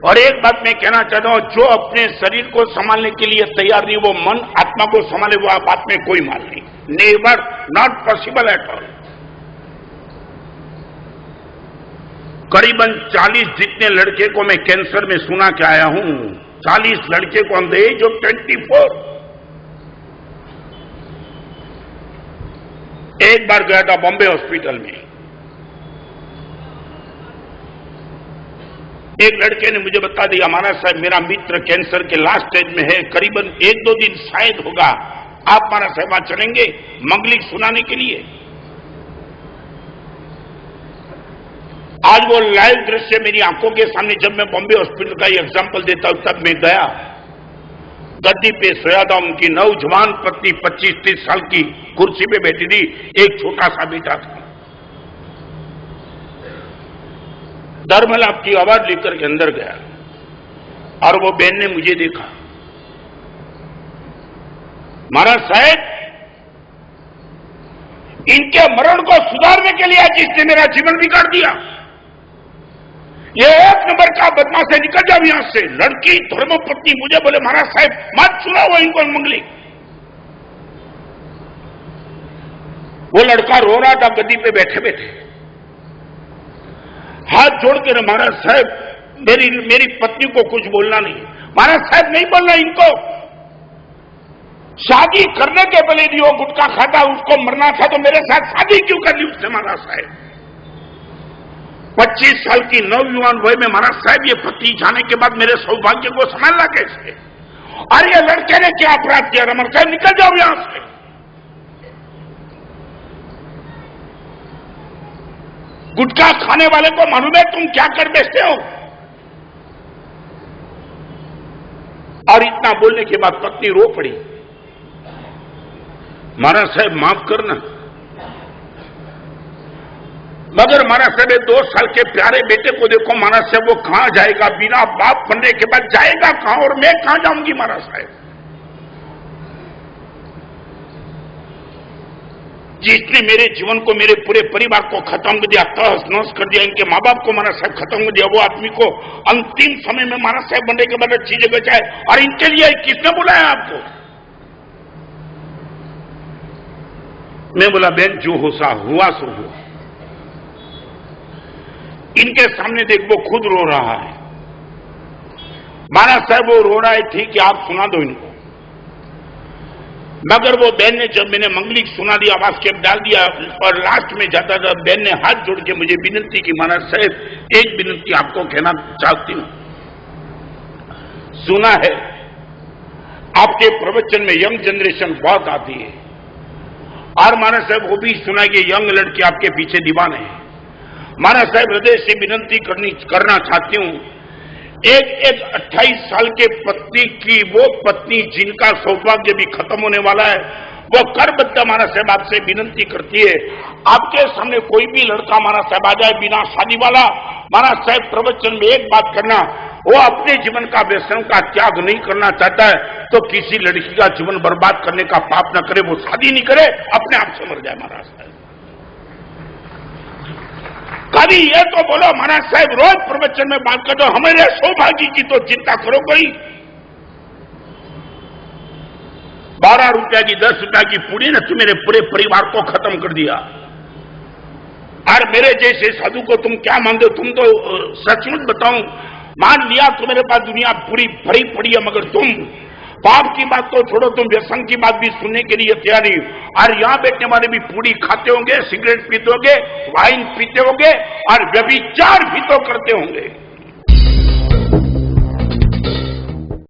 और एक बात मैं कहना चाहता हूं, जो अपने शरीर को संभालने के लिए तैयार नहीं वो मन आत्मा को संभाले, वो बात में कोई माल नहीं। Never, not possible at all. करीबन 40 जितने लड़के को मैं कैंसर में सुना के आया हूं, 40 लड़के को ऑन द एज ऑफ 24। एक बार गया था बॉम्बे हॉस्पिटल में, एक लड़के ने मुझे बता दिया, महाराज साहब मेरा मित्र कैंसर के लास्ट स्टेज में है, करीबन 1-2 दिन शायद होगा, आप महाराज साहब वहां चलेंगे मंगलिक सुनाने के लिए। आज वो लाइव दृश्य मेरी आंखों के सामने, जब मैं बॉम्बे हॉस्पिटल का एग्जाम्पल देता हूं तब मैं गया, गद्दी पे सोया था, उनकी नौजवान पत्नी 25-30 साल की कुर्सी पे बैठी थी, एक छोटा सा बेटा था। धर्मलाभ की आवाज लेकर के अंदर गया और वो बहन ने मुझे देखा, महाराज साहब इनके मरण को सुधारने के लिए जिसने मेरा जीवन बिगाड़ दिया, ये 1 नंबर का बदमाश है, निकल जाओ यहां से। लड़की धर्मपत्नी मुझे बोले, महाराज साहब मत सुनाओ इनको मंगली। वो लड़का रो रहा था गद्दी पे बैठे बैठे, हाथ जोड़ के, महाराज साहब मेरी पत्नी को कुछ बोलना नहीं। महाराज साहब नहीं बोलना इनको, शादी करने के पहले भी वो गुटखा खाता, उसको मरना था तो मेरे साथ शादी क्यों कर ली उसने। महाराज साहब 25 साल की नौजवान वय में, महाराज साहब ये पति जाने के बाद मेरे सौभाग्य को संभालना कैसे। अरे ये लड़के ने क्या अपराध किया, रमन साहब निकल जाओ यहां से। गुटखा खाने वाले को मालूम है तुम क्या कर बैठते हो। और इतना बोलने के बाद पत्नी रो पड़ी, महाराज साहब माफ करना, मगर महाराज साहब 2 साल के प्यारे बेटे को देखो, महाराज साहब वो कहां जाएगा, बिना बाप बनने के बाद जाएगा कहां, और मैं कहां जाऊंगी। महाराज साहब जिसने मेरे जीवन को, मेरे पूरे परिवार को खत्म कर दिया, तहस नहस कर दिया, इनके माँ बाप को महाराज साहब खत्म कर दिया, वो आदमी को अंतिम समय में महाराज साहब बनने के बाद अच्छी जगह जाए, और इनके लिए किसने बुलाया आपको। मैं बोला बहन जो हो सा हुआ सो हुआ। इनके सामने देख वो खुद रो रहा है, महाराज साहब वो रो रहा है, ठीक है आप सुना दो इनको। मगर वो बहन ने, जब मैंने मंगलिक सुना दिया, आवाज के डाल दिया और लास्ट में जाता था, बहन ने हाथ जोड़ के मुझे विनती की, महाराज साहब एक विनती आपको कहना चाहती हूं। सुना है आपके प्रवचन में यंग जनरेशन बहुत आती है, और महाराज साहब वो भी सुना कि यंग लड़के आपके पीछे दीवाने हैं। महाराज साहब हृदय से विनती करना चाहती हूं, एक 28 साल के पत्नी की वो पत्नी जिनका सौभाग्य भी खत्म होने वाला है, वो करबद्ध महाराज साहब आपसे विनती करती है, आपके सामने कोई भी लड़का महाराज साहब आ जाए बिना शादी वाला, महाराज साहब प्रवचन में एक बात करना, वो अपने जीवन का व्यसन का त्याग नहीं करना चाहता है तो किसी लड़की का जीवन बर्बाद करने का पाप न करे, वो शादी नहीं करे, अपने आप से मर जाए। महाराज साहब कभी ये तो बोलो, महाराज साहब रोज प्रवचन में बात कर दो, हमारे सौभाग्य की तो चिंता करो कोई। 12 रुपया की 10 रुपया की पूरी ने मेरे पूरे परिवार को खत्म कर दिया, और मेरे जैसे साधु को तुम क्या मानते हो। तुम तो सचमुच बताऊं, मान लिया तुम्हारे पास दुनिया पूरी भरी पड़ी है, मगर तुम पाप की बात तो छोड़ो, तुम व्यसन की बात भी सुनने के लिए तैयार नहीं। और यहां बैठने वाले भी पूरी खाते होंगे, सिगरेट पीते होंगे, वाइन पीते होंगे, और व्यभिचार भी तो करते होंगे।